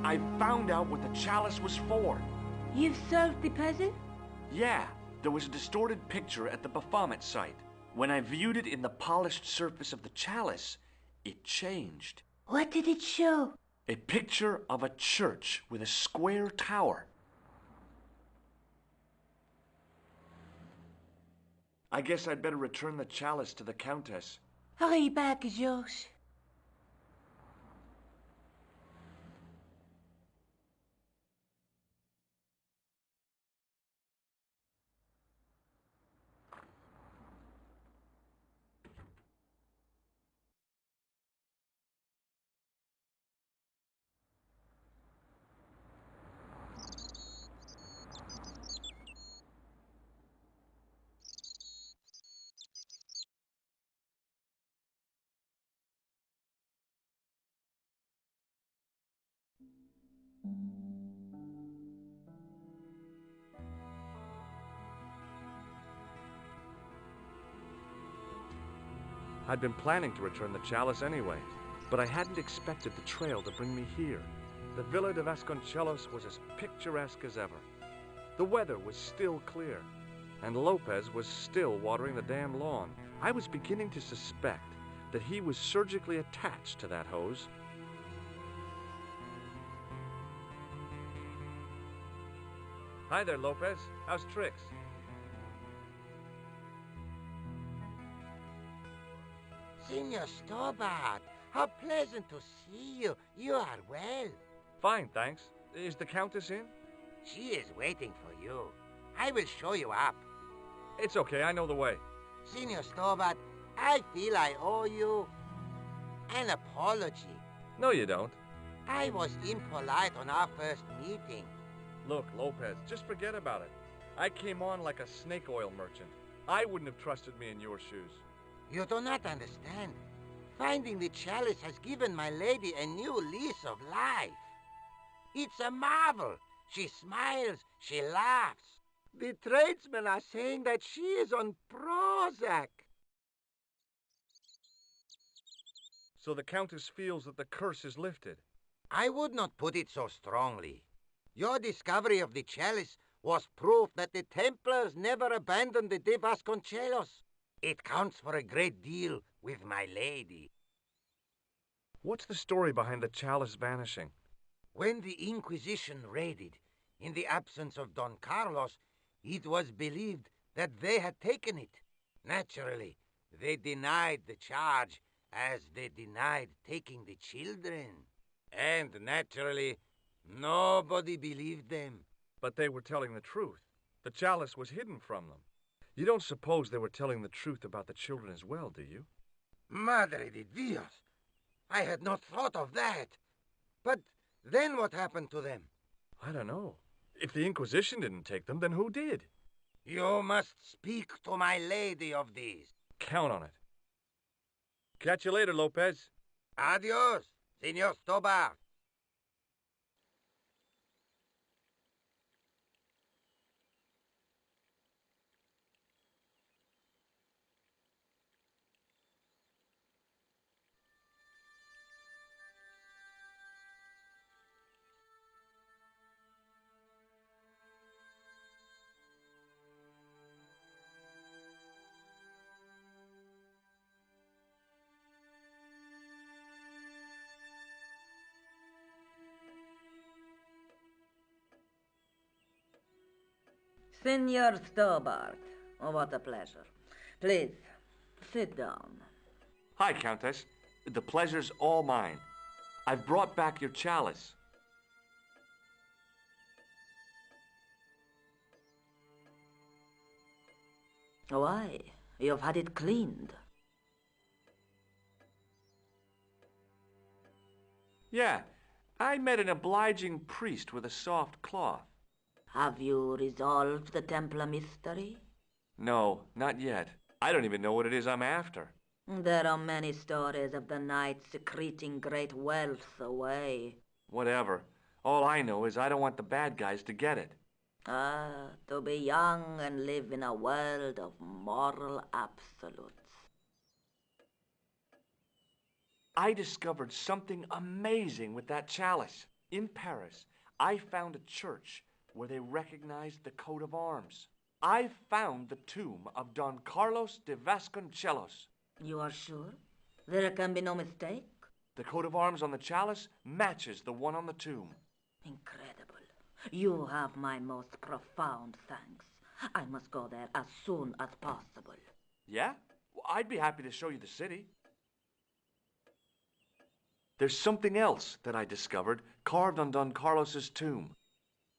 I found out what the chalice was for. You've solved the puzzle? Yeah, there was a distorted picture at the Baphomet site. When I viewed it in the polished surface of the chalice, it changed. What did it show? A picture of a church with a square tower. I guess I'd better return the chalice to the Countess. Hurry back, Georges. I'd been planning to return the chalice anyway, but I hadn't expected the trail to bring me here. The Villa de Vasconcelos was as picturesque as ever. The weather was still clear, and Lopez was still watering the damn lawn. I was beginning to suspect that he was surgically attached to that hose. Hi there, Lopez. How's tricks? Senor Stobart, how pleasant to see you. You are well. Fine, thanks. Is the Countess in? She is waiting for you. I will show you up. It's okay, I know the way. Senor Stobart, I feel I owe you an apology. No, you don't. I was impolite on our first meeting. Look, Lopez, just forget about it. I came on like a snake oil merchant. I wouldn't have trusted me in your shoes. You do not understand. Finding the chalice has given my lady a new lease of life. It's a marvel. She smiles, she laughs. The tradesmen are saying that she is on Prozac. So the Countess feels that the curse is lifted. I would not put it so strongly. Your discovery of the chalice was proof that the Templars never abandoned the de Vasconcelos. It counts for a great deal with my lady. What's the story behind the chalice vanishing? When the Inquisition raided, in the absence of Don Carlos, it was believed that they had taken it. Naturally, they denied the charge as they denied taking the children. And naturally, nobody believed them. But they were telling the truth. The chalice was hidden from them. You don't suppose they were telling the truth about the children as well, do you? Madre de Dios! I had not thought of that. But then what happened to them? I don't know. If the Inquisition didn't take them, then who did? You must speak to my lady of these. Count on it. Catch you later, Lopez. Adios, Senor Stobart. Senor Stobart, oh, what a pleasure. Please, sit down. Hi, Countess. The pleasure's all mine. I've brought back your chalice. Why? You've had it cleaned. Yeah, I met an obliging priest with a soft cloth. Have you resolved the Templar mystery? No, not yet. I don't even know what it is I'm after. There are many stories of the knight secreting great wealth away. Whatever. All I know is I don't want the bad guys to get it. Ah, to be young and live in a world of moral absolutes. I discovered something amazing with that chalice. In Paris, I found a church where they recognized the coat of arms. I found the tomb of Don Carlos de Vasconcelos. You are sure? There can be no mistake? The coat of arms on the chalice matches the one on the tomb. Incredible. You have my most profound thanks. I must go there as soon as possible. Yeah? Well, I'd be happy to show you the city. There's something else that I discovered carved on Don Carlos's tomb.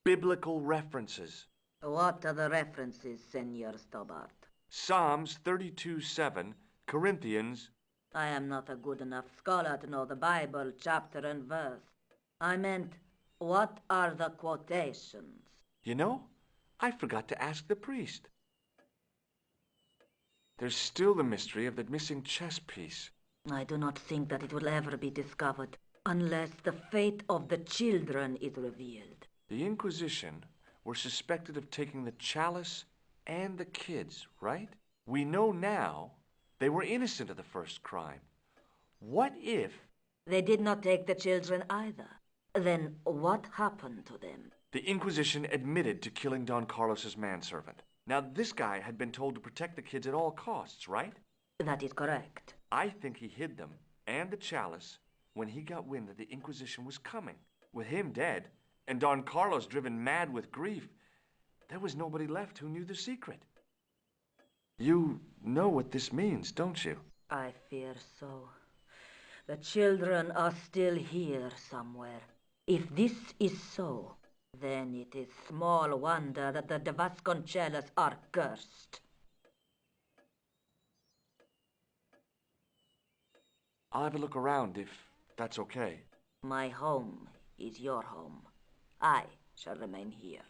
Biblical references. What are the references, Senor Stobart? Psalms 32:7, Corinthians. I am not a good enough scholar to know the Bible chapter and verse. I meant, what are the quotations? You know, I forgot to ask the priest. There's still the mystery of the missing chess piece. I do not think that it will ever be discovered unless the fate of the children is revealed. The Inquisition were suspected of taking the chalice and the kids, right? We know now they were innocent of the first crime. What if... They did not take the children either. Then what happened to them? The Inquisition admitted to killing Don Carlos's manservant. Now, this guy had been told to protect the kids at all costs, right? That is correct. I think he hid them and the chalice when he got wind that the Inquisition was coming. With him dead, and Don Carlos driven mad with grief, there was nobody left who knew the secret. You know what this means, don't you? I fear so. The children are still here somewhere. If this is so, then it is small wonder that the de Vasconcelos are cursed. I'll have a look around if that's okay. My home is your home. I shall remain here.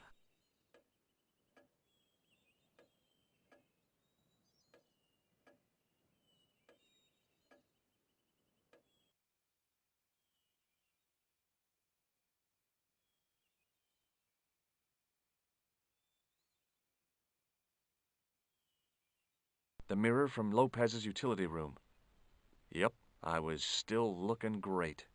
The mirror from Lopez's utility room. Yep, I was still looking great.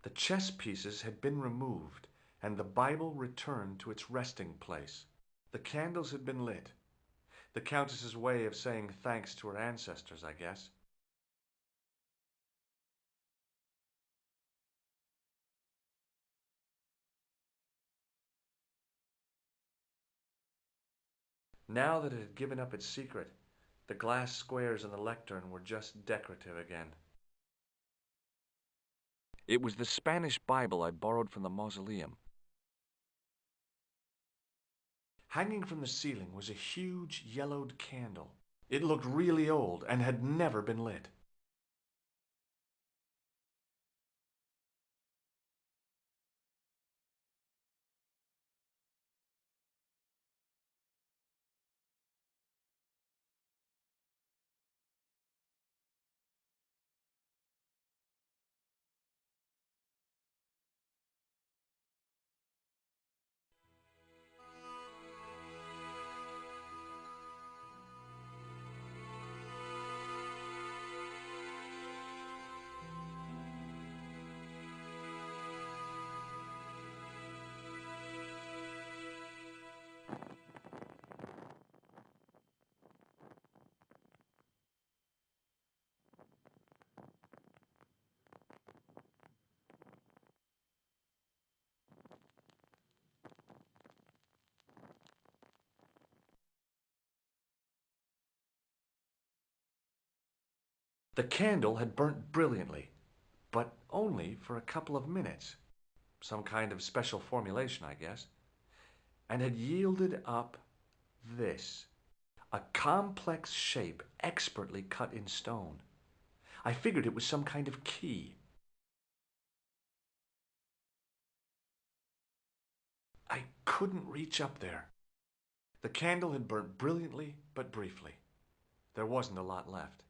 The chess pieces had been removed, and the Bible returned to its resting place. The candles had been lit. The Countess's way of saying thanks to her ancestors, I guess. Now that it had given up its secret, the glass squares on the lectern were just decorative again. It was the Spanish Bible I borrowed from the mausoleum. Hanging from the ceiling was a huge yellowed candle. It looked really old and had never been lit. The candle had burnt brilliantly, but only for a couple of minutes. Some kind of special formulation, I guess. And had yielded up this. A complex shape expertly cut in stone. I figured it was some kind of key. I couldn't reach up there. The candle had burnt brilliantly, but briefly. There wasn't a lot left.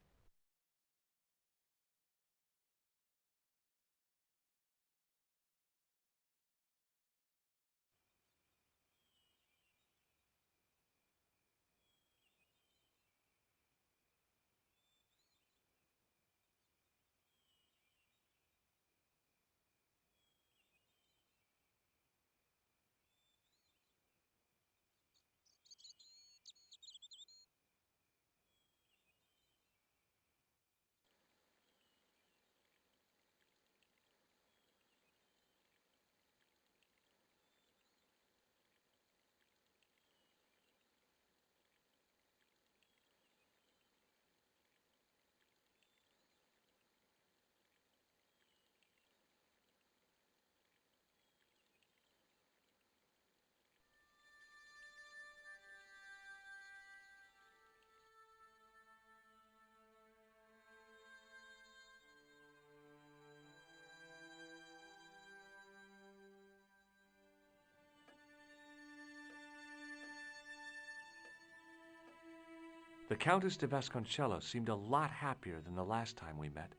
The Countess de Vasconcellos seemed a lot happier than the last time we met.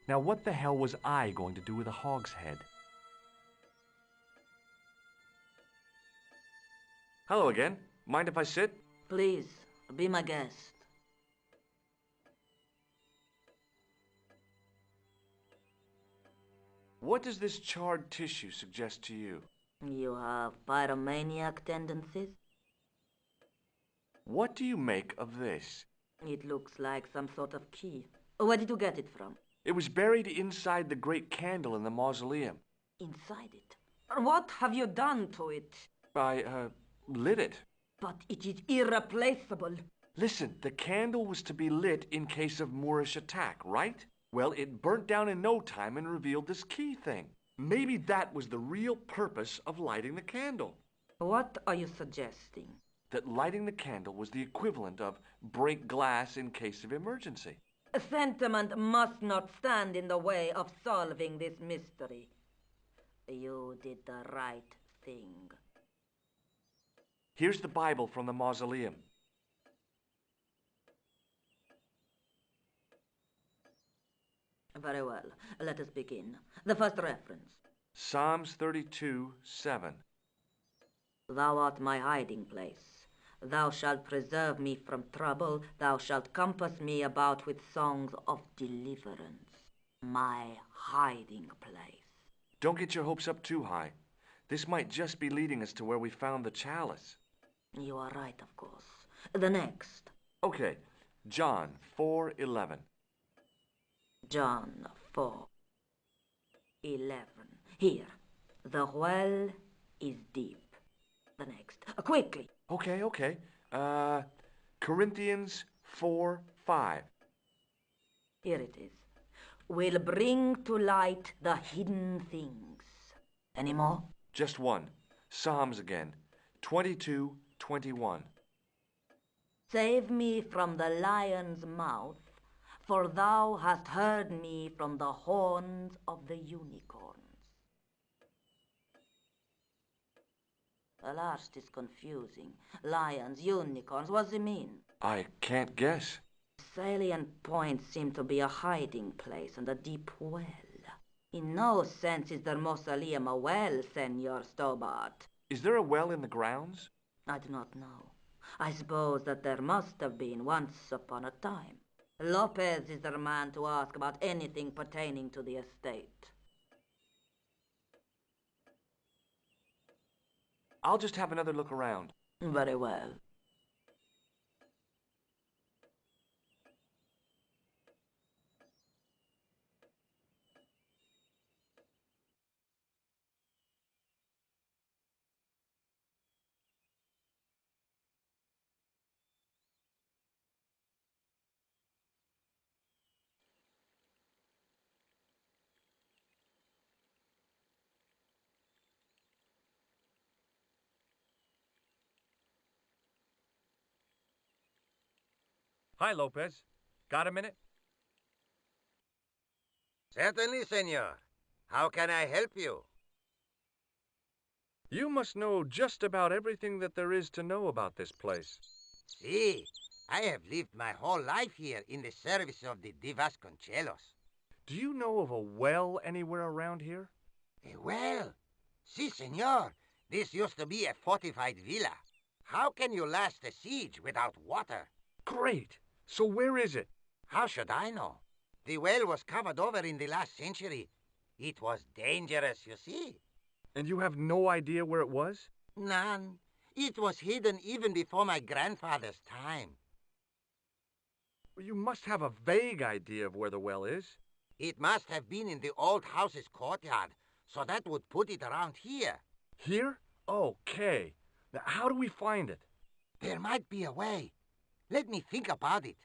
Now what the hell was I going to do with a hog's head? Hello again. Mind if I sit? Please, be my guest. What does this charred tissue suggest to you? You have pyromaniac tendencies? What do you make of this? It looks like some sort of key. Where did you get it from? It was buried inside the great candle in the mausoleum. Inside it. What have you done to it? I, lit it. But it is irreplaceable. Listen, the candle was to be lit in case of Moorish attack, right? Well, it burnt down in no time and revealed this key thing. Maybe that was the real purpose of lighting the candle. What are you suggesting? That lighting the candle was the equivalent of break glass in case of emergency. Sentiment must not stand in the way of solving this mystery. You did the right thing. Here's the Bible from the mausoleum. Very well. Let us begin. The first reference. Psalms 32:7. Thou art my hiding place. Thou shalt preserve me from trouble. Thou shalt compass me about with songs of deliverance. My hiding place. Don't get your hopes up too high. This might just be leading us to where we found the chalice. You are right, of course. The next. Okay, John 4:11. John 4:11. Here. The well is deep. The next. Quickly. Okay. Corinthians 4:5. Here it is. Will bring to light the hidden things. Any more? Just one. Psalms again. 22:21. Save me from the lion's mouth, for thou hast heard me from the horns of the unicorns. The last is confusing. Lions, unicorns, what does it mean? I can't guess. Salient points seem to be a hiding place and a deep well. In no sense is their mausoleum a well, Senor Stobart. Is there a well in the grounds? I do not know. I suppose that there must have been once upon a time. Lopez is the man to ask about anything pertaining to the estate. I'll just have another look around. Very well. Hi, Lopez. Got a minute? Certainly, senor. How can I help you? You must know just about everything that there is to know about this place. See, I have lived my whole life here in the service of the Vasconcelos. Do you know of a well anywhere around here? A well? Si, senor. This used to be a fortified villa. How can you last a siege without water? Great! So where is it? How should I know? The well was covered over in the last century. It was dangerous, you see. And you have no idea where it was? None. It was hidden even before my grandfather's time. You must have a vague idea of where the well is. It must have been in the old house's courtyard, so that would put it around here. Here? Okay. Now, how do we find it? There might be a way. Let me think about it.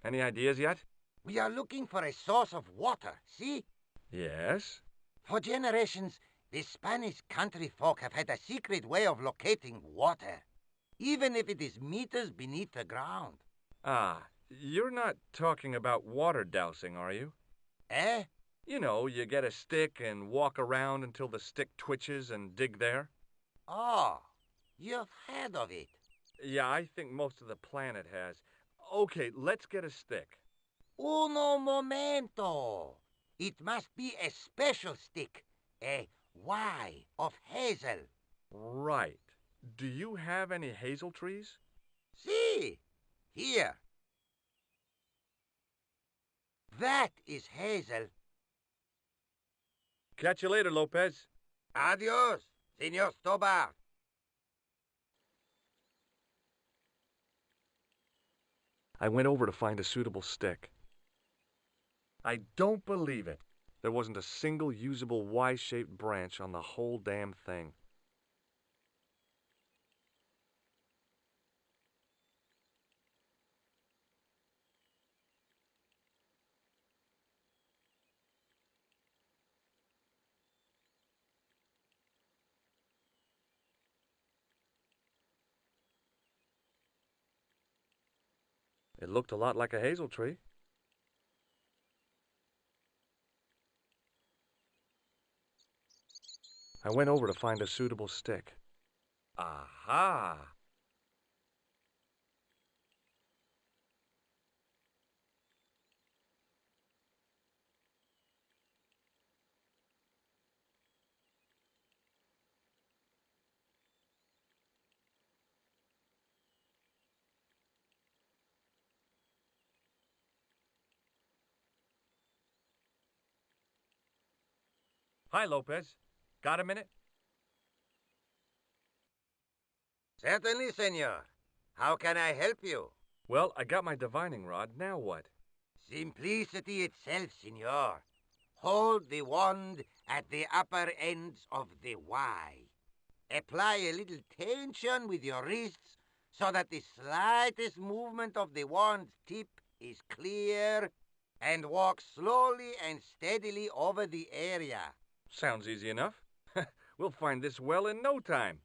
Any ideas yet? We are looking for a source of water, see? Yes. For generations, the Spanish country folk have had a secret way of locating water, even if it is meters beneath the ground. Ah, you're not talking about water dousing, are you? Eh? You know, you get a stick and walk around until the stick twitches and dig there. Oh, you've heard of it. Yeah, I think most of the planet has. Okay, let's get a stick. Uno momento. It must be a special stick, a Y of hazel. Right. Do you have any hazel trees? See, here. That is hazel. Catch you later, Lopez. Adios, Senor Stobart. I went over to find a suitable stick. I don't believe it. There wasn't a single usable Y-shaped branch on the whole damn thing. It looked a lot like a hazel tree. I went over to find a suitable stick. Aha! Hi, Lopez. Got a minute? Certainly, senor. How can I help you? Well, I got my divining rod. Now what? Simplicity itself, senor. Hold the wand at the upper ends of the Y. Apply a little tension with your wrists so that the slightest movement of the wand's tip is clear, and walk slowly and steadily over the area. Sounds easy enough. We'll find this well in no time.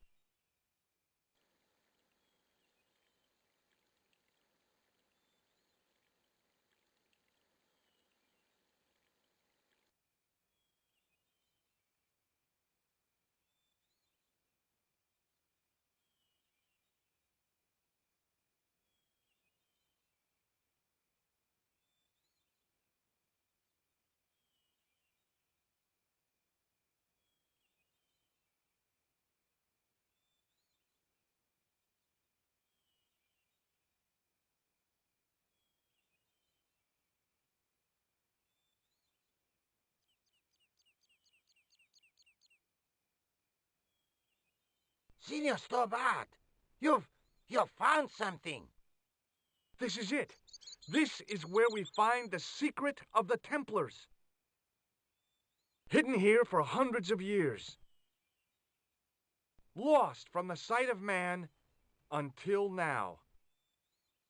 Senor Stobart, you've found something. This is it. This is where we find the secret of the Templars. Hidden here for hundreds of years. Lost from the sight of man until now.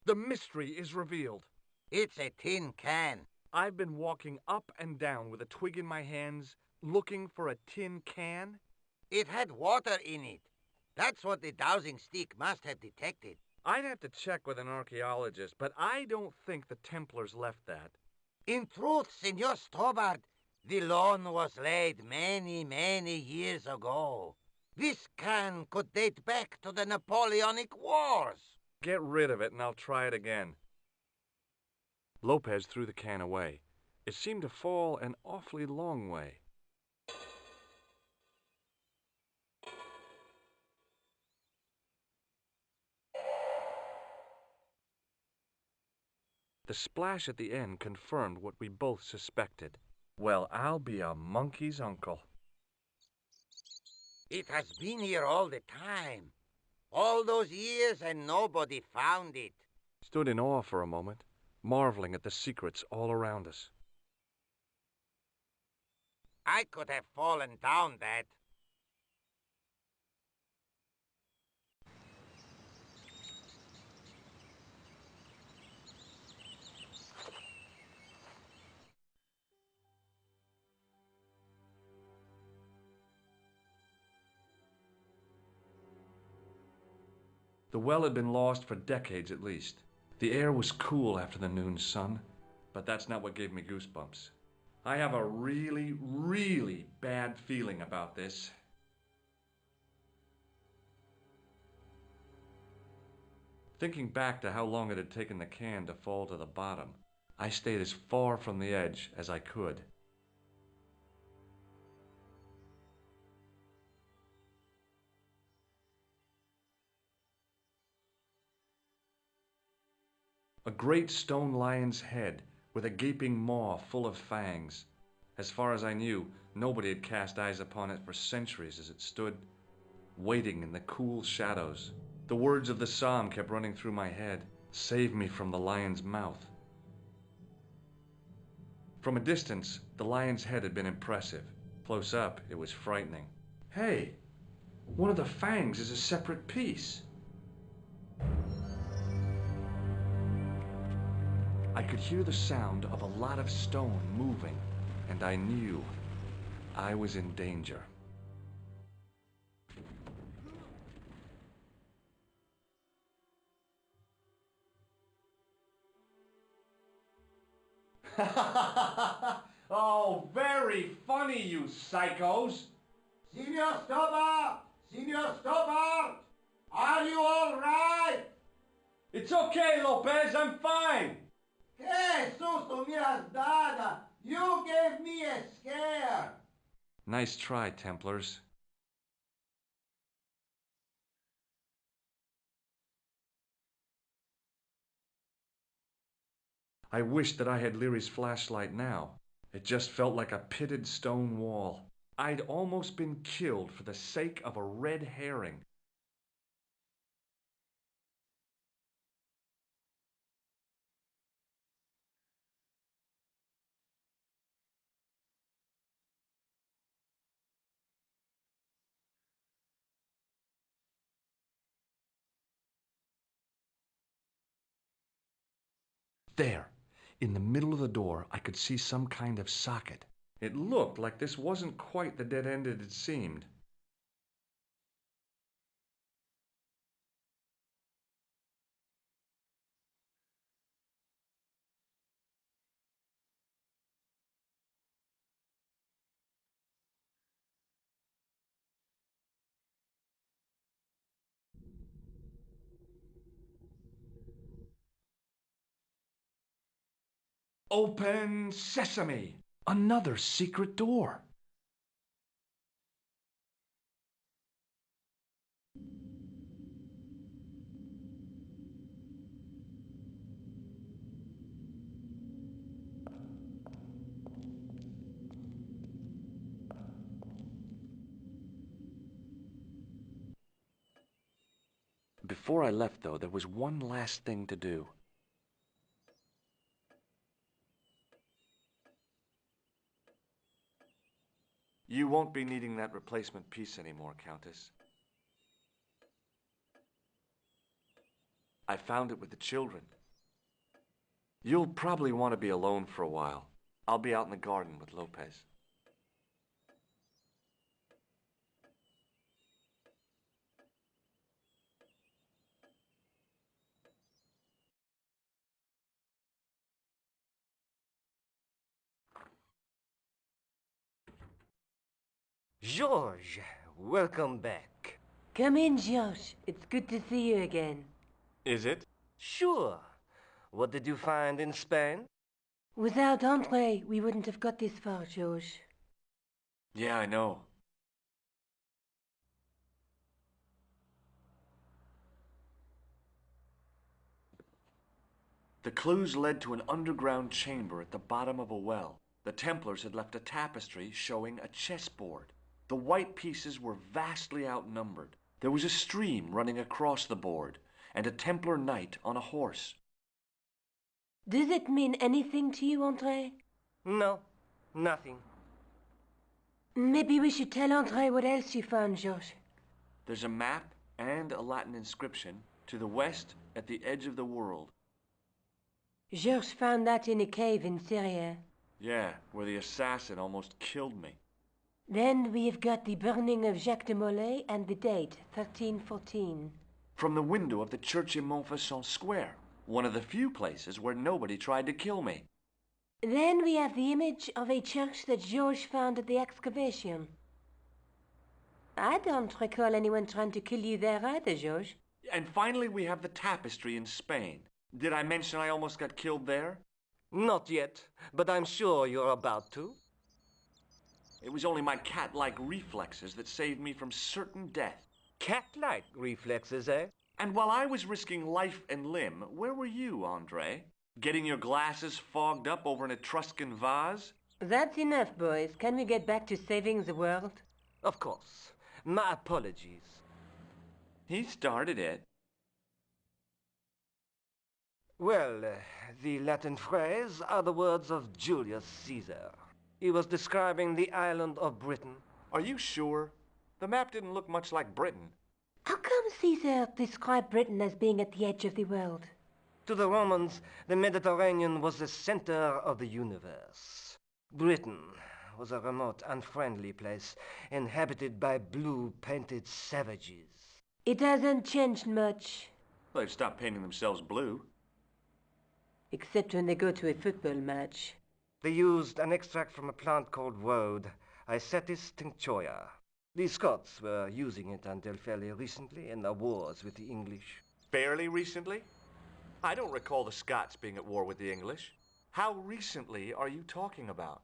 The mystery is revealed. It's a tin can. I've been walking up and down with a twig in my hands, looking for a tin can. It had water in it. That's what the dowsing stick must have detected. I'd have to check with an archaeologist, but I don't think the Templars left that. In truth, Senor Stobart, the loan was laid many, many years ago. This can could date back to the Napoleonic Wars. Get rid of it and I'll try it again. Lopez threw the can away. It seemed to fall an awfully long way. The splash at the end confirmed what we both suspected. Well, I'll be a monkey's uncle. It has been here all the time. All those years and nobody found it. Stood in awe for a moment, marveling at the secrets all around us. I could have fallen down that. The well had been lost for decades at least. The air was cool after the noon sun, but that's not what gave me goosebumps. I have a really, really bad feeling about this. Thinking back to how long it had taken the can to fall to the bottom, I stayed as far from the edge as I could. A great stone lion's head with a gaping maw full of fangs. As far as I knew, nobody had cast eyes upon it for centuries as it stood, waiting in the cool shadows. The words of the psalm kept running through my head, "Save me from the lion's mouth." From a distance, the lion's head had been impressive. Close up, it was frightening. Hey, one of the fangs is a separate piece. I could hear the sound of a lot of stone moving, and I knew I was in danger. Oh, very funny, you psychos! Senor Stobart! Senor Stobart! Are you all right? It's okay, Lopez, I'm fine! Que susto me has dado! You gave me a scare! Nice try, Templars. I wished that I had Leary's flashlight now. It just felt like a pitted stone wall. I'd almost been killed for the sake of a red herring. There, in the middle of the door, I could see some kind of socket. It looked like this wasn't quite the dead end it had seemed. Open sesame! Another secret door! Before I left, though, there was one last thing to do. You won't be needing that replacement piece anymore, Countess. I found it with the children. You'll probably want to be alone for a while. I'll be out in the garden with Lopez. George, welcome back. Come in, George. It's good to see you again. Is it? Sure. What did you find in Spain? Without Andre, we wouldn't have got this far, George. Yeah, I know. The clues led to an underground chamber at the bottom of a well. The Templars had left a tapestry showing a chessboard. The white pieces were vastly outnumbered. There was a stream running across the board, and a Templar knight on a horse. Does it mean anything to you, Andre? No, nothing. Maybe we should tell Andre what else you found, George. There's a map and a Latin inscription to the west at the edge of the world. George found that in a cave in Syria. Yeah, where the assassin almost killed me. Then we have got the burning of Jacques de Molay and the date, 1314. From the window of the church in Montfaucon Square, one of the few places where nobody tried to kill me. Then we have the image of a church that George found at the excavation. I don't recall anyone trying to kill you there either, George. And finally we have the tapestry in Spain. Did I mention I almost got killed there? Not yet, but I'm sure you're about to. It was only my cat-like reflexes that saved me from certain death. Cat-like reflexes, eh? And while I was risking life and limb, where were you, Andre? Getting your glasses fogged up over an Etruscan vase? That's enough, boys. Can we get back to saving the world? Of course. My apologies. He started it. Well, the Latin phrase are the words of Julius Caesar. He was describing the island of Britain. Are you sure? The map didn't look much like Britain. How come Caesar described Britain as being at the edge of the world? To the Romans, the Mediterranean was the center of the universe. Britain was a remote, unfriendly place, inhabited by blue-painted savages. It hasn't changed much. They've stopped painting themselves blue. Except when they go to a football match. They used an extract from a plant called woad, Icetis tinctoria. The Scots were using it until fairly recently in the wars with the English. Fairly recently? I don't recall the Scots being at war with the English. How recently are you talking about?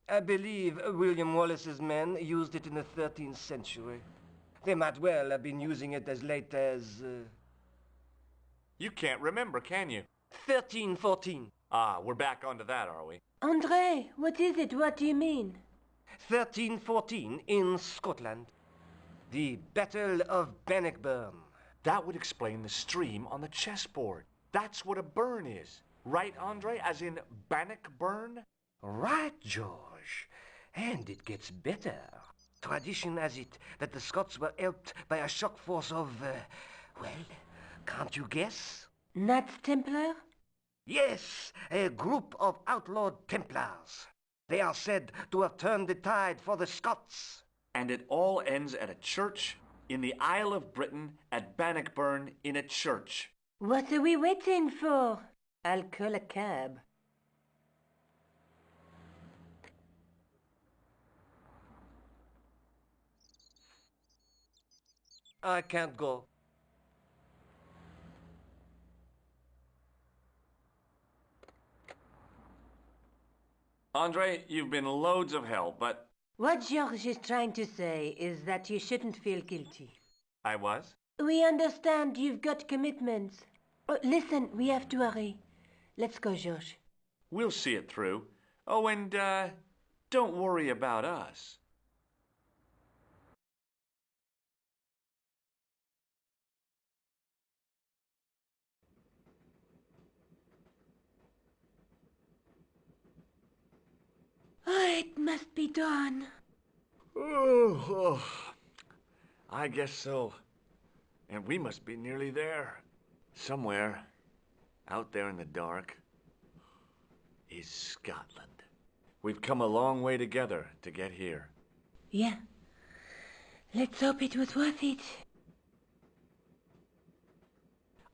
I believe William Wallace's men used it in the 13th century. They might well have been using it as late as... You can't remember, can you? 1314. Ah, we're back onto that, are we? Andre, what is it? What do you mean? 1314 in Scotland. The Battle of Bannockburn. That would explain the stream on the chessboard. That's what a burn is. Right, Andre? As in Bannockburn? Right, George. And it gets better. Tradition has it that the Scots were helped by a shock force of, well, can't you guess? Knights Templar? Yes, a group of outlawed Templars. They are said to have turned the tide for the Scots. And it all ends at a church in the Isle of Britain at Bannockburn in a church. What are we waiting for? I'll call a cab. I can't go. Andre, you've been loads of help, but... What George is trying to say is that you shouldn't feel guilty. I was? We understand you've got commitments. Oh, listen, we have to hurry. Let's go, George. We'll see it through. Oh, and, don't worry about us. Oh, it must be dawn. Oh, I guess so. And we must be nearly there. Somewhere, out there in the dark, is Scotland. We've come a long way together to get here. Yeah. Let's hope it was worth it.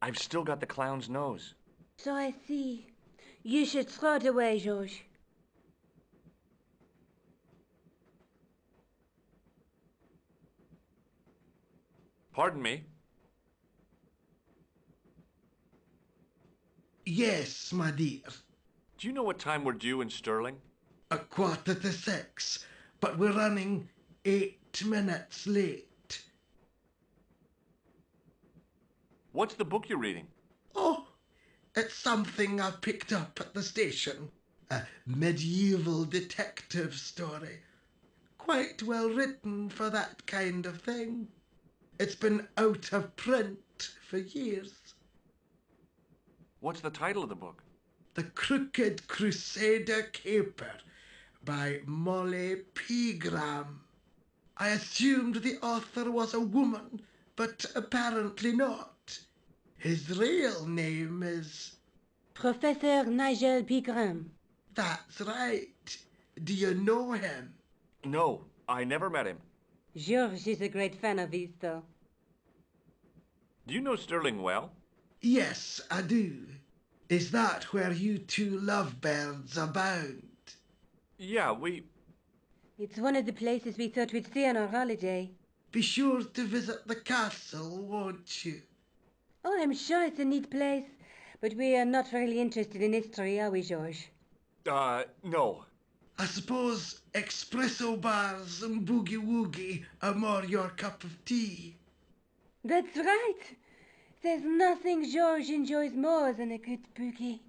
I've still got the clown's nose. So I see. You should throw it away, George. Pardon me. Yes, my dear. Do you know what time we're due in Stirling? 6:15, but we're running 8 minutes late. What's the book you're reading? Oh, it's something I picked up at the station. A medieval detective story. Quite well written for that kind of thing. It's been out of print for years. What's the title of the book? The Crooked Crusader Caper by Molly Pegram. I assumed the author was a woman, but apparently not. His real name is... Professor Nigel Pegram. That's right. Do you know him? No, I never met him. George is a great fan of his, though. Do you know Stirling well? Yes, I do. Is that where you two lovebirds abound? Yeah, It's one of the places we thought we'd stay on our holiday. Be sure to visit the castle, won't you? Oh, I'm sure it's a neat place. But we are not really interested in history, are we, George? no. I suppose espresso bars and boogie-woogie are more your cup of tea. That's right. There's nothing George enjoys more than a good boogie.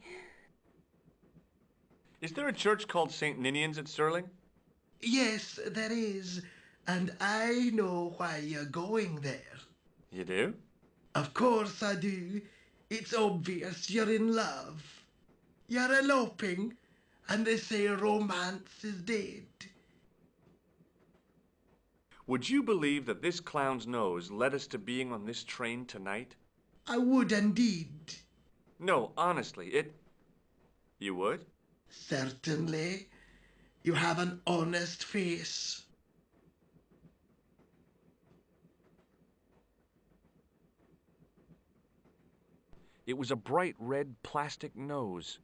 Is there a church called St. Ninian's at Stirling? Yes, there is, and I know why you're going there. You do? Of course I do. It's obvious you're in love. You're eloping, and they say romance is dead. Would you believe that this clown's nose led us to being on this train tonight? I would indeed. No, honestly, You would? Certainly. You have an honest face. It was a bright red plastic nose,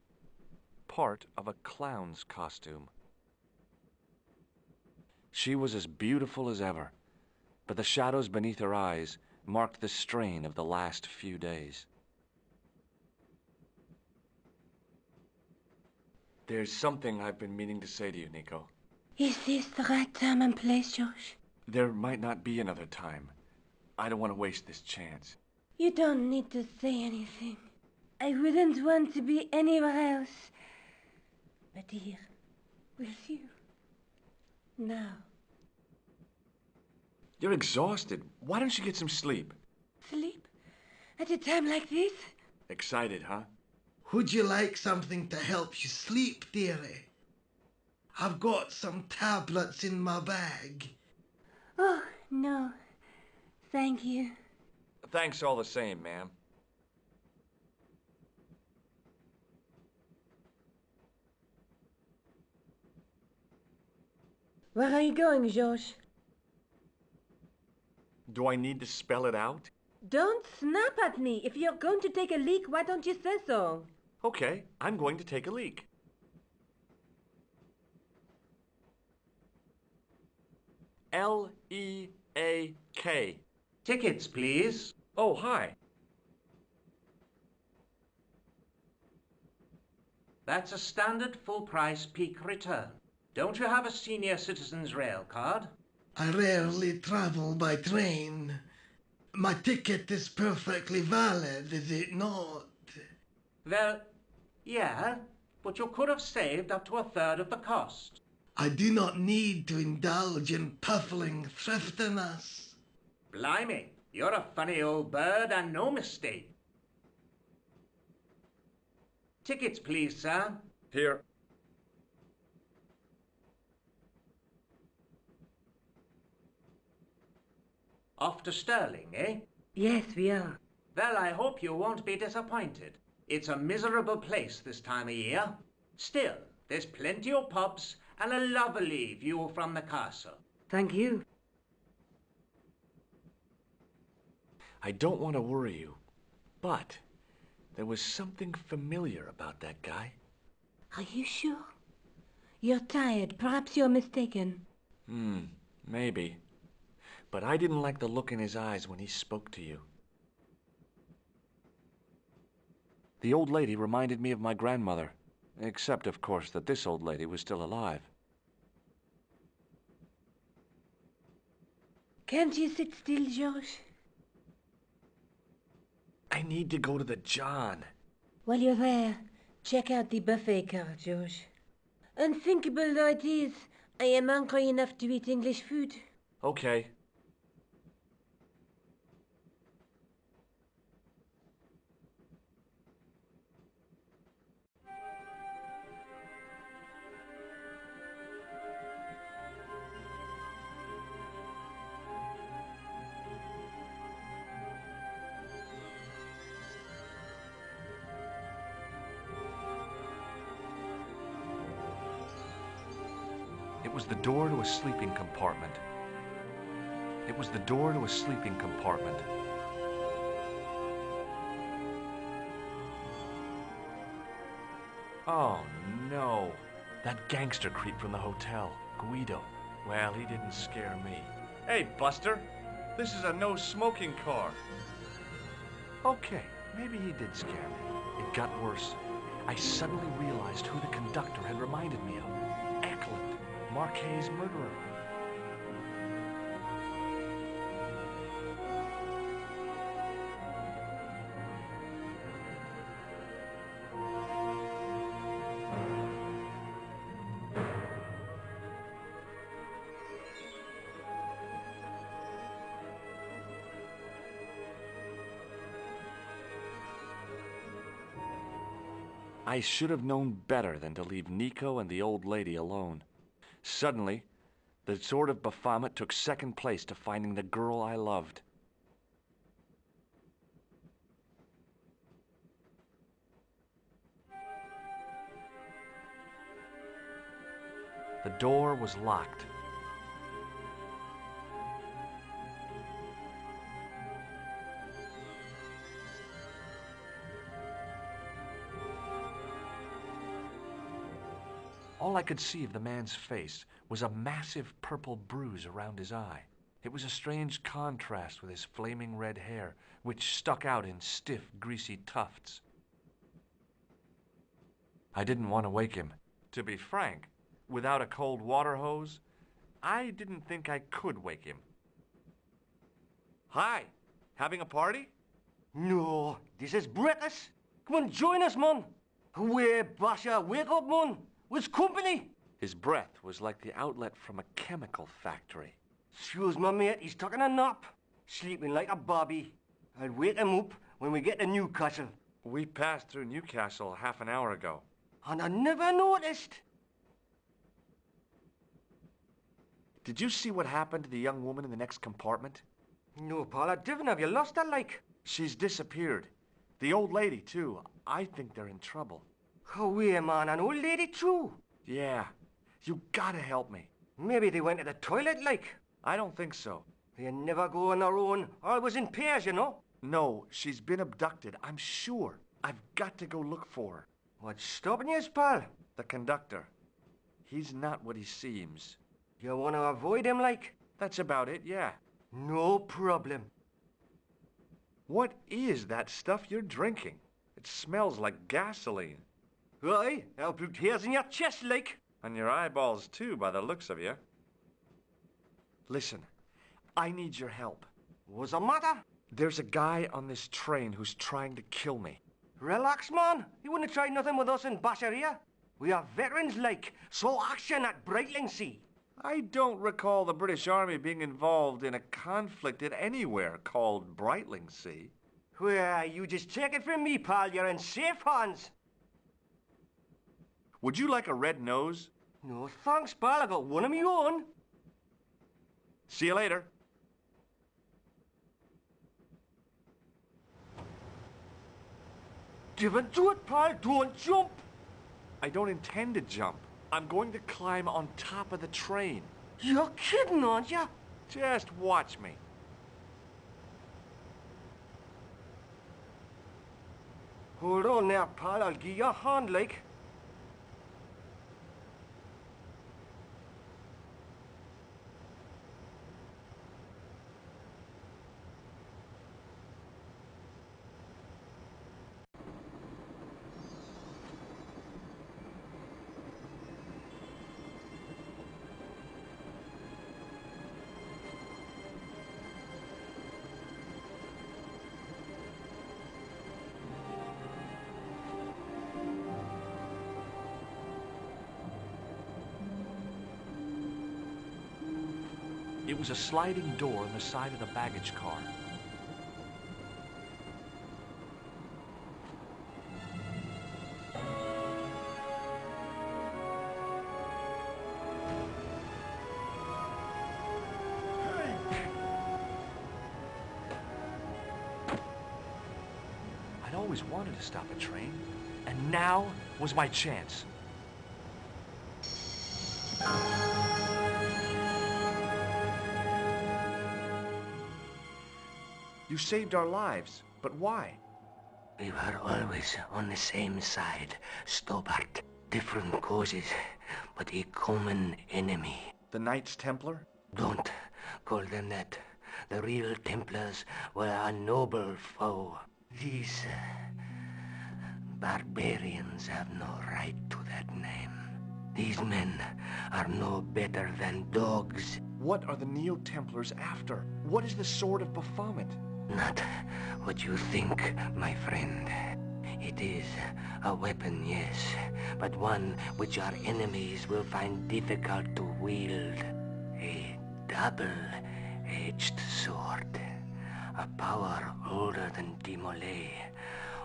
part of a clown's costume. She was as beautiful as ever, but the shadows beneath her eyes marked the strain of the last few days. There's something I've been meaning to say to you, Nico. Is this the right time and place, George? There might not be another time. I don't want to waste this chance. You don't need to say anything. I wouldn't want to be anywhere else but here, with you. Now. You're exhausted. Why don't you get some sleep? Sleep? At a time like this? Excited, huh? Would you like something to help you sleep, dearie? I've got some tablets in my bag. Oh, no. Thank you. Thanks all the same, ma'am. Where are you going, George? Do I need to spell it out? Don't snap at me. If you're going to take a leak, why don't you say so? Okay, I'm going to take a leak. L-E-A-K. Tickets, please. Oh, hi. That's a standard full-price peak return. Don't you have a senior citizen's rail card? I rarely travel by train. My ticket is perfectly valid, is it not? Well, yeah, but you could have saved up to a third of the cost. I do not need to indulge in puffling thriftiness. Blimey, you're a funny old bird and no mistake. Tickets, please, sir. Here. Off to Stirling, eh? Yes, we are. Well, I hope you won't be disappointed. It's a miserable place this time of year. Still, there's plenty of pubs and a lovely view from the castle. Thank you. I don't want to worry you, but there was something familiar about that guy. Are you sure? You're tired. Perhaps you're mistaken. Maybe. but I didn't like the look in his eyes when he spoke to you. The old lady reminded me of my grandmother, except, of course, that this old lady was still alive. Can't you sit still, George? I need to go to the John. While you're there, check out the buffet car, George. Unthinkable though it is, I am hungry enough to eat English food. Okay. It was the door to a sleeping compartment. It was the door to a sleeping compartment. Oh, no. That gangster creep from the hotel, Guido. Well, he didn't scare me. Hey, Buster. This is a no-smoking car. Okay, maybe he did scare me. It got worse. I suddenly realized who the conductor had reminded me of. Eklund, Marquet's murderer. I should have known better than to leave Nico and the old lady alone. Suddenly, the sword of Baphomet took second place to finding the girl I loved. The door was locked. All I could see of the man's face was a massive purple bruise around his eye. It was a strange contrast with his flaming red hair, which stuck out in stiff, greasy tufts. I didn't want to wake him. To be frank, without a cold water hose, I didn't think I could wake him. Hi, having a party? No, this is breakfast. Come on, join us, man. Away, Basha, wake up, man. What's company? His breath was like the outlet from a chemical factory. Excuse my mate, he's taking a nap. Sleeping like a bobby. I'll wake him up when we get to Newcastle. We passed through Newcastle half an hour ago. And I never noticed. Did you see what happened to the young woman in the next compartment? No, Paul, I didn't. Have you lost her, like? She's disappeared. The old lady, too. I think they're in trouble. Away, man, an old lady, too. Yeah, you gotta help me. Maybe they went to the toilet, like. I don't think so. They never go on their own. Always in pairs, you know. No, she's been abducted, I'm sure. I've got to go look for her. What's stopping you, pal? The conductor. He's not what he seems. You want to avoid him, like? That's about it, yeah. No problem. What is that stuff you're drinking? It smells like gasoline. Aye, I'll put hairs in your chest, like. And your eyeballs, too, by the looks of you. Listen, I need your help. What's the matter? There's a guy on this train who's trying to kill me. Relax, man. You wouldn't try nothing with us in Basharia. We are veterans, like, so action at Brightlingsea. I don't recall the British Army being involved in a conflict at anywhere called Brightlingsea. Well, you just take it from me, pal. You're in safe hands. Would you like a red nose? No thanks, pal. I got one of my own. See you later. Give it to it, pal. Don't jump. I don't intend to jump. I'm going to climb on top of the train. You're kidding, aren't you? Just watch me. Hold on there, pal. I'll give you a hand, like. It was a sliding door in the side of the baggage car. I'd always wanted to stop a train, and now was my chance. You saved our lives, but why? We were always on the same side, Stobart. Different causes, but a common enemy. The Knights Templar? Don't call them that. The real Templars were a noble foe. These barbarians have no right to that name. These men are no better than dogs. What are the Neo-Templars after? What is the Sword of Baphomet? Not what you think, my friend. It is a weapon, yes, but one which our enemies will find difficult to wield. A double-edged sword. A power older than Dimolay,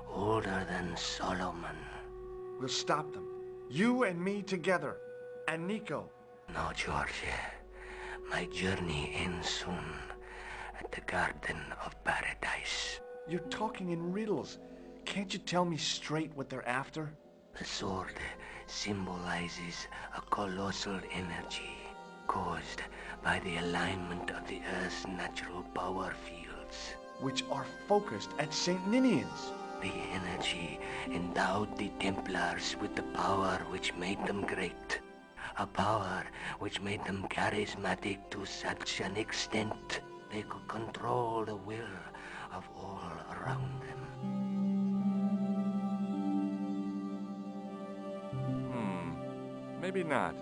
older than Solomon. We'll stop them. You and me together. And Nico. No, George. My journey ends soon at the Garden of Paradise. You're talking in riddles. Can't you tell me straight what they're after? The sword symbolizes a colossal energy caused by the alignment of the Earth's natural power fields. Which are focused at St. Ninian's. The energy endowed the Templars with the power which made them great. A power which made them charismatic to such an extent they could control the will of all around them. Maybe not.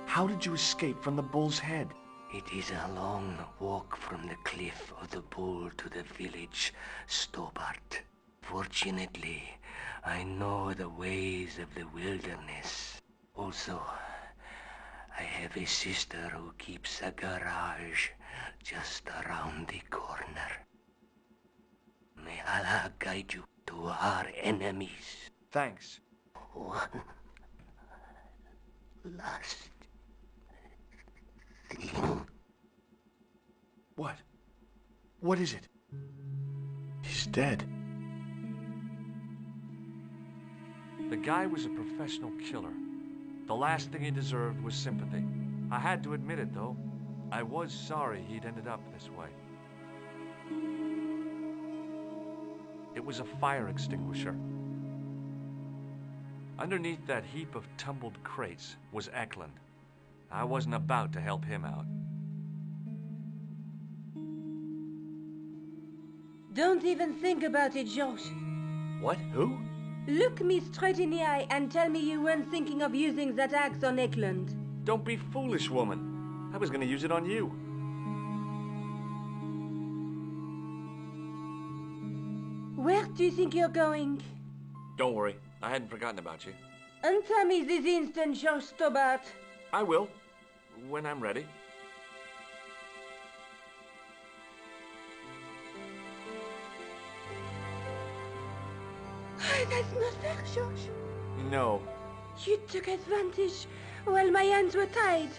How did you escape from the Bull's Head? It is a long walk from the cliff of the Bull to the village, Stobart. Fortunately, I know the ways of the wilderness. Also, I have a sister who keeps a garage just around the corner. May Allah guide you to our enemies. Thanks. One last thing. What? What is it? He's dead. The guy was a professional killer. The last thing he deserved was sympathy. I had to admit it, though. I was sorry he'd ended up this way. It was a fire extinguisher. Underneath that heap of tumbled crates was Eklund. I wasn't about to help him out. Don't even think about it, Josh. What? Who? Look me straight in the eye and tell me you weren't thinking of using that axe on Eklund. Don't be foolish, woman. I was gonna use it on you. Where do you think you're going? Don't worry. I hadn't forgotten about you. Answer me this instant, Josh Stobart. I will. When I'm ready. That's not fair, Josh. No. You took advantage while my hands were tied.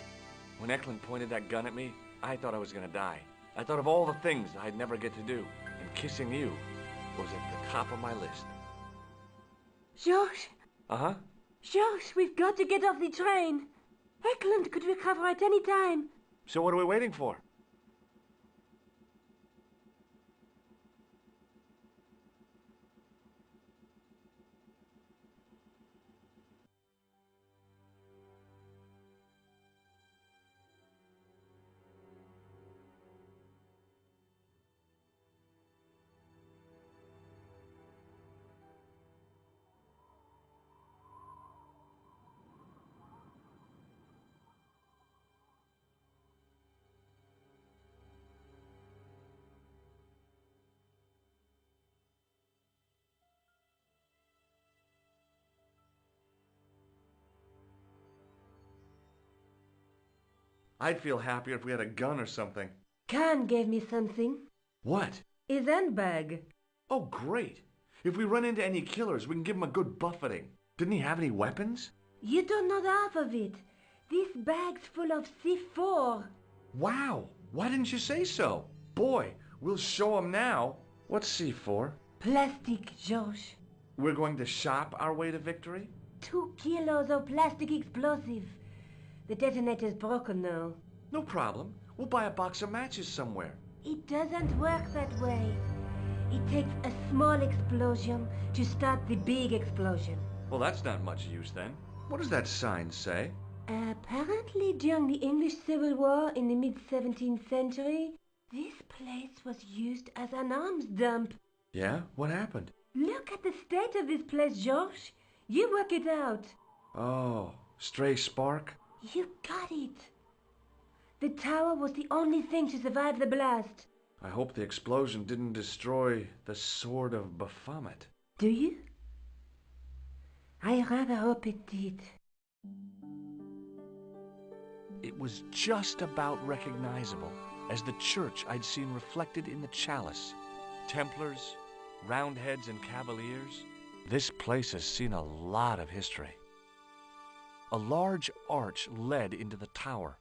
When Eklund pointed that gun at me, I thought I was gonna die. I thought of all the things I'd never get to do, and kissing you was at the top of my list. Josh, Uh-huh. Josh, we've got to get off the train. Eklund could recover at any time. So what are we waiting for? I'd feel happier if we had a gun or something. Khan gave me something. What? His handbag. Oh, great. If we run into any killers, we can give them a good buffeting. Didn't he have any weapons? You don't know the half of it. This bag's full of C4. Wow. Why didn't you say so? Boy, we'll show him now. What's C4? Plastic, George. We're going to shop our way to victory? 2 kilos of plastic explosive. The detonator's broken now. No problem. We'll buy a box of matches somewhere. It doesn't work that way. It takes a small explosion to start the big explosion. Well, that's not much use then. What does that sign say? Apparently, during the English Civil War in the mid-17th century, this place was used as an arms dump. Yeah? What happened? Look at the state of this place, George. You work it out. Oh, stray spark? You got it. The tower was the only thing to survive the blast. I hope the explosion didn't destroy the Sword of Baphomet. Do you? I rather hope it did. It was just about recognizable as the church I'd seen reflected in the Chalice. Templars, Roundheads, and Cavaliers. This place has seen a lot of history. A large arch led into the tower.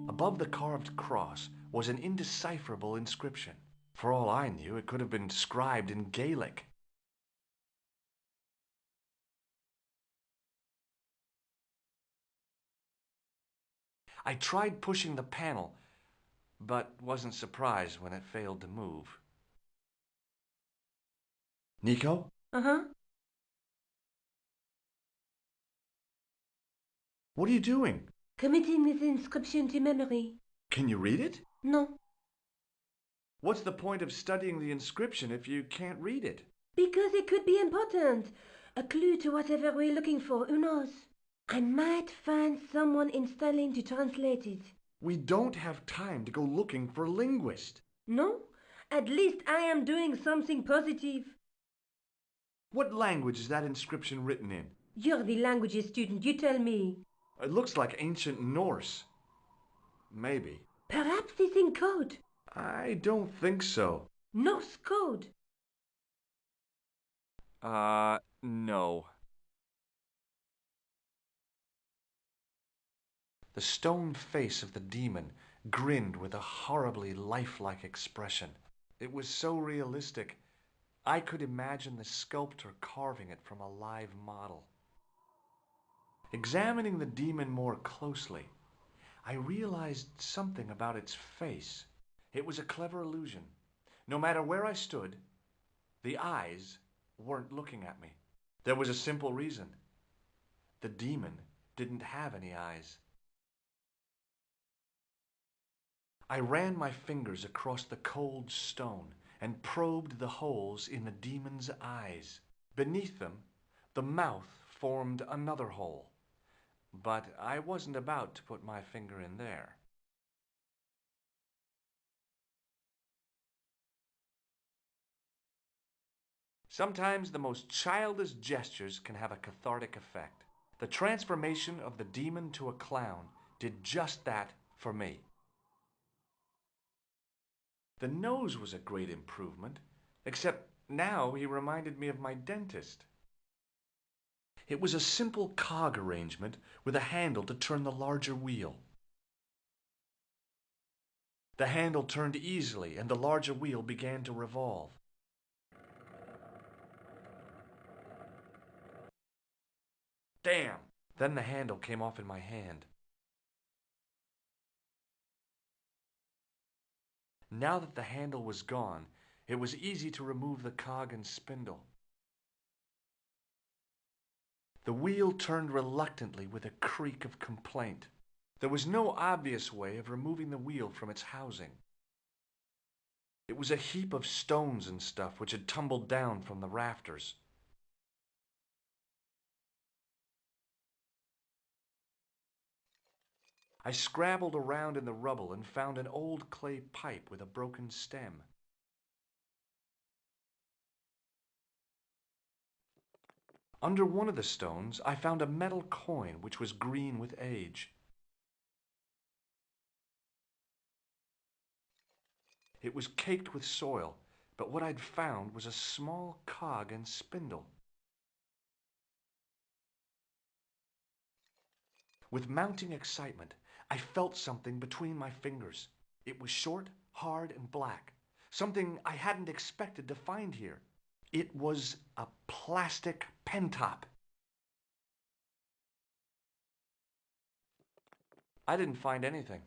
Above the carved cross was an indecipherable inscription. For all I knew, it could have been scribed in Gaelic. I tried pushing the panel, but wasn't surprised when it failed to move. Nico? Uh-huh. What are you doing? Committing this inscription to memory. Can you read it? No. What's the point of studying the inscription if you can't read it? Because it could be important. A clue to whatever we're looking for, who knows? I might find someone in Stirling to translate it. We don't have time to go looking for a linguist. No? At least I am doing something positive. What language is that inscription written in? You're the languages student, you tell me. It looks like ancient Norse. Maybe. Perhaps it's in code. I don't think so. Norse code. No. The stone face of the demon grinned with a horribly lifelike expression. It was so realistic, I could imagine the sculptor carving it from a live model. Examining the demon more closely, I realized something about its face. It was a clever illusion. No matter where I stood, the eyes weren't looking at me. There was a simple reason. The demon didn't have any eyes. I ran my fingers across the cold stone and probed the holes in the demon's eyes. Beneath them, the mouth formed another hole. But I wasn't about to put my finger in there. Sometimes the most childish gestures can have a cathartic effect. The transformation of the demon to a clown did just that for me. The nose was a great improvement, except now he reminded me of my dentist. It was a simple cog arrangement with a handle to turn the larger wheel. The handle turned easily and the larger wheel began to revolve. Damn! Then the handle came off in my hand. Now that the handle was gone, it was easy to remove the cog and spindle. The wheel turned reluctantly with a creak of complaint. There was no obvious way of removing the wheel from its housing. It was a heap of stones and stuff which had tumbled down from the rafters. I scrabbled around in the rubble and found an old clay pipe with a broken stem. Under one of the stones, I found a metal coin which was green with age. It was caked with soil, but what I'd found was a small cog and spindle. With mounting excitement, I felt something between my fingers. It was short, hard, and black, something I hadn't expected to find here. It was a plastic pen top. I didn't find anything.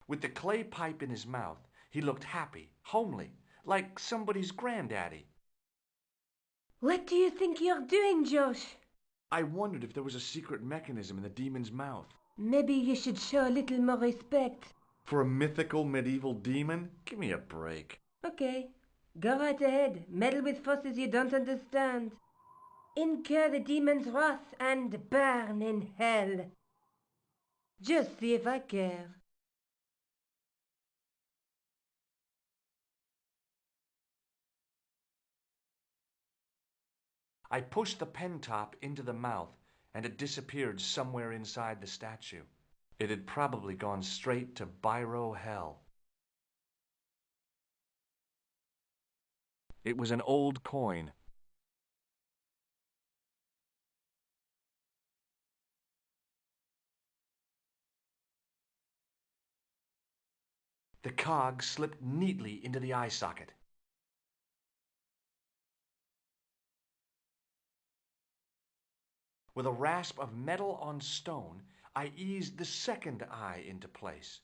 With the clay pipe in his mouth, he looked happy, homely, like somebody's granddaddy. What do you think you're doing, Josh? I wondered if there was a secret mechanism in the demon's mouth. Maybe you should show a little more respect. For a mythical medieval demon? Give me a break. Okay, go right ahead. Meddle with forces you don't understand. Incur the demon's wrath and burn in hell. Just see if I care. I pushed the pen top into the mouth, and it disappeared somewhere inside the statue. It had probably gone straight to Biro Hell. It was an old coin. The cog slipped neatly into the eye socket. With a rasp of metal on stone, I eased the second eye into place.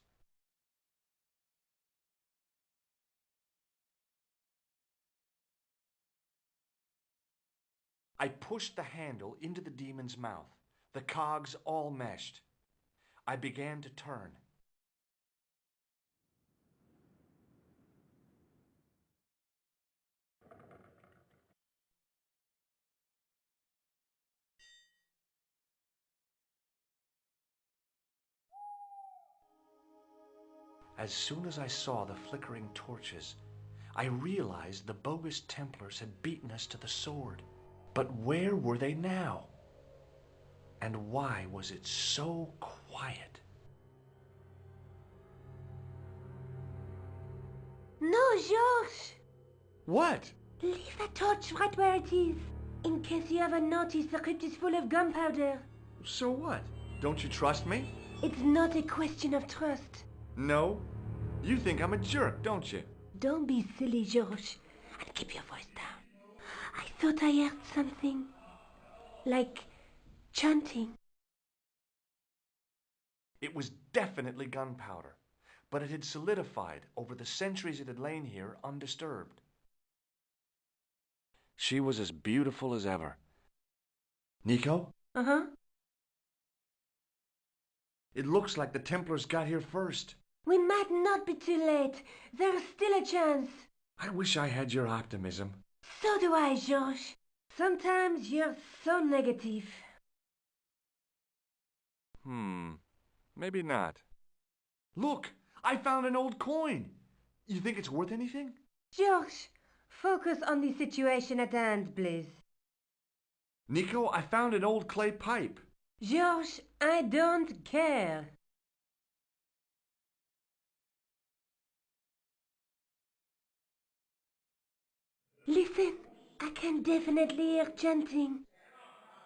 I pushed the handle into the demon's mouth. The cogs all meshed. I began to turn. As soon as I saw the flickering torches, I realized the bogus Templars had beaten us to the sword. But where were they now? And why was it so quiet? No, George! What? Leave that torch right where it is. In case you haven't noticed, the crypt is full of gunpowder. So what? Don't you trust me? It's not a question of trust. No? You think I'm a jerk, don't you? Don't be silly, George, and keep your voice down. I thought I heard something. Like chanting. It was definitely gunpowder, but it had solidified over the centuries it had lain here undisturbed. She was as beautiful as ever. Nico? Uh-huh. It looks like the Templars got here first. We might not be too late. There's still a chance. I wish I had your optimism. So do I, George. Sometimes you're so negative. Maybe not. Look! I found an old coin! You think it's worth anything? George, focus on the situation at hand, please. Nico, I found an old clay pipe. George, I don't care. Listen, I can definitely hear chanting.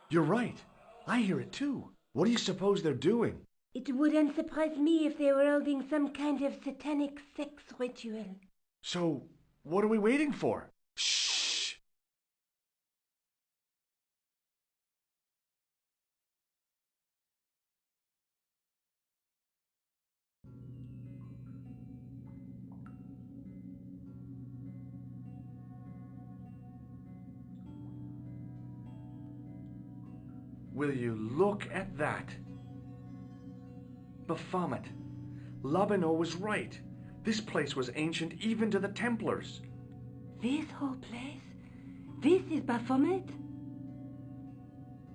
You're right. I hear it too. What do you suppose they're doing? It wouldn't surprise me if they were holding some kind of satanic sex ritual. So, what are we waiting for? Shh! Will you look at that? Baphomet. Lobino was right. This place was ancient even to the Templars. This whole place This is Baphomet?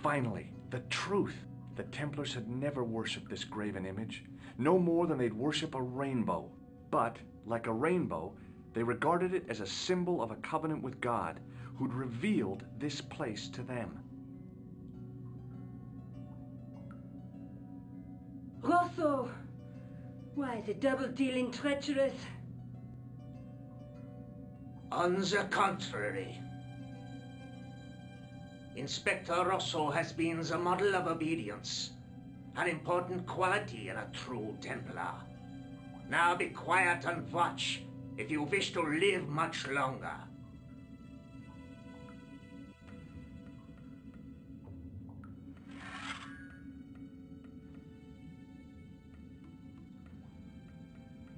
Finally, the truth. The Templars had never worshipped this graven image, no more than they'd worship a rainbow. But, like a rainbow, they regarded it as a symbol of a covenant with God, who'd revealed this place to them. Rosso! Why, the double-dealing treacherous? On the contrary, Inspector Rosso has been the model of obedience, an important quality in a true Templar. Now be quiet and watch if you wish to live much longer.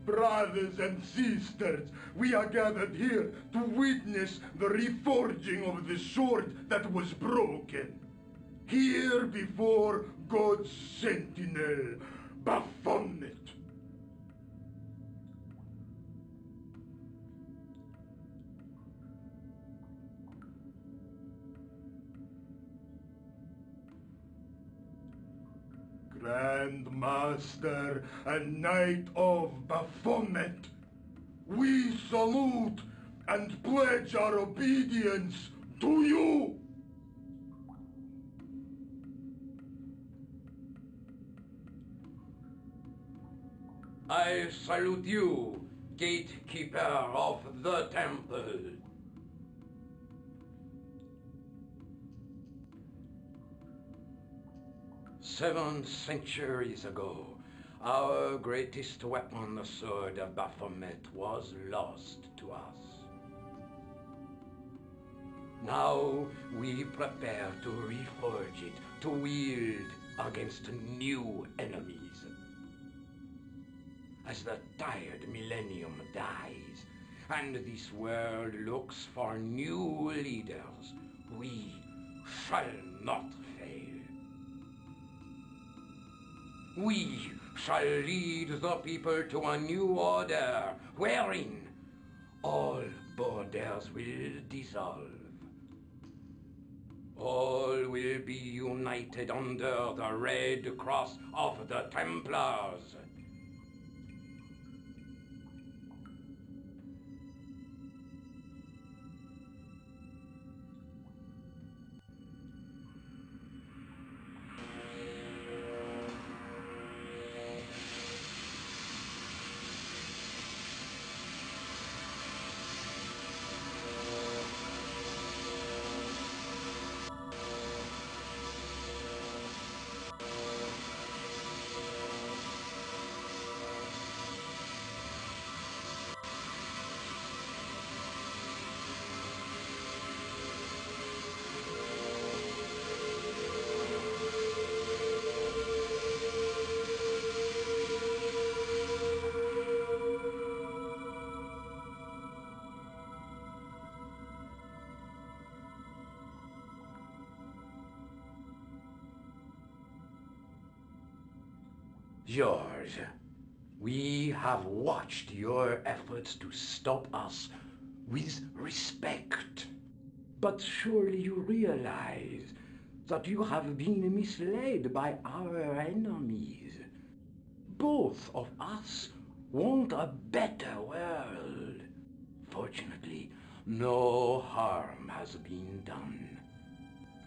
Brothers and sisters, we are gathered here to witness the reforging of the sword that was broken. Here before God's sentinel, Baphomet. Grand Master and Knight of Baphomet, we salute and pledge our obedience to you. I salute you, gatekeeper of the temple. Seven centuries ago, our greatest weapon, the sword of Baphomet, was lost to us. Now we prepare to reforge it, to wield against new enemies. As the tired millennium dies, and this world looks for new leaders, we shall not fail. We shall lead the people to a new order, wherein all borders will dissolve. All will be united under the red cross of the Templars. George, we have watched your efforts to stop us with respect. But surely you realize that you have been misled by our enemies. Both of us want a better world. Fortunately, no harm has been done.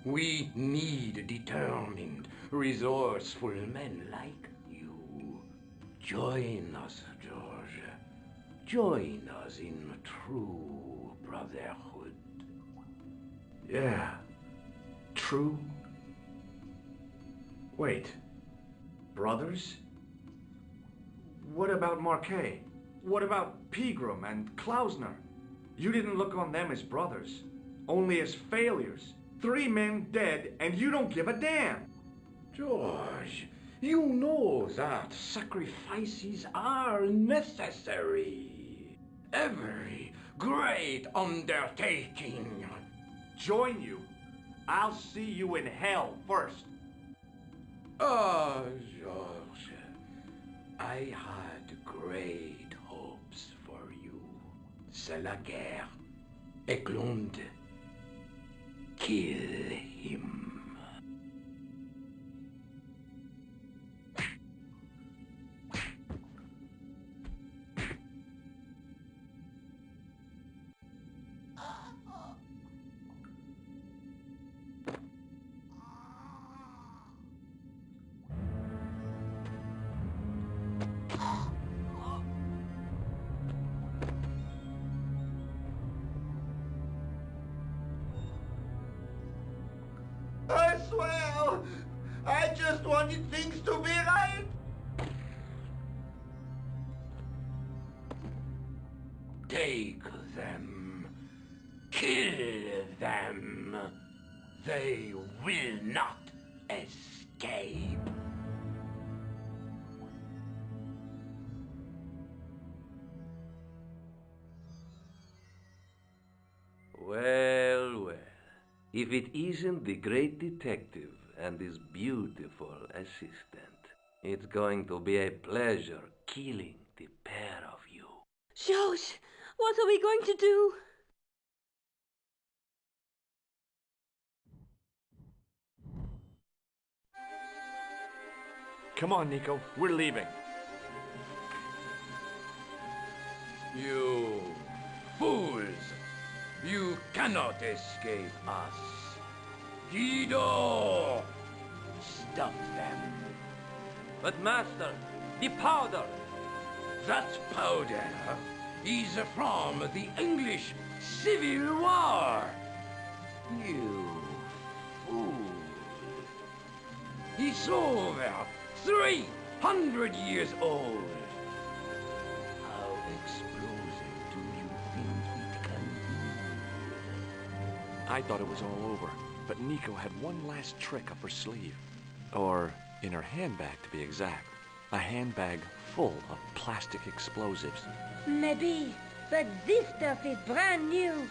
We need determined, resourceful men like you. Join us, George. Join us in true brotherhood. Yeah. True. Wait. Brothers? What about Marquet? What about Pegram and Klausner? You didn't look on them as brothers, only as failures. 3 men dead, and you don't give a damn. George, you know that sacrifices are necessary. Every great undertaking. Join you? I'll see you in hell first. Oh, George, I had great hopes for you. C'est la guerre. Éclonde. kill him. I swear, I just wanted things to be right. Take them. Kill them. They will not escape. Well, well. If it isn't the great detective and his beautiful assistant, it's going to be a pleasure killing the pair of you. George, what are we going to do? Come on, Nico. We're leaving. You fools! You cannot escape us. Guido! Stop them. But master, the powder! That powder is from the English Civil War. You fool. It's over 300 years old. How explosive do you think it can be? I thought it was all over, but Nico had one last trick up her sleeve. Or in her handbag, to be exact. A handbag full of plastic explosives. Maybe, but this stuff is brand new.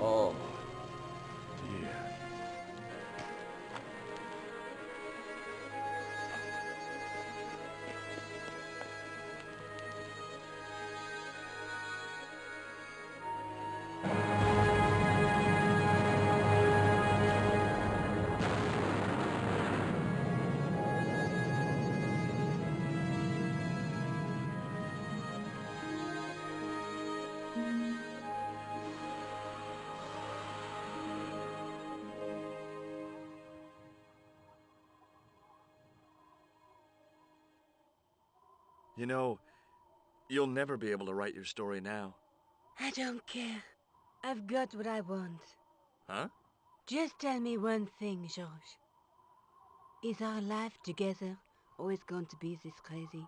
Oh, dear. You know, you'll never be able to write your story now. I don't care. I've got what I want. Huh? Just tell me one thing, George. Is our life together always going to be this crazy?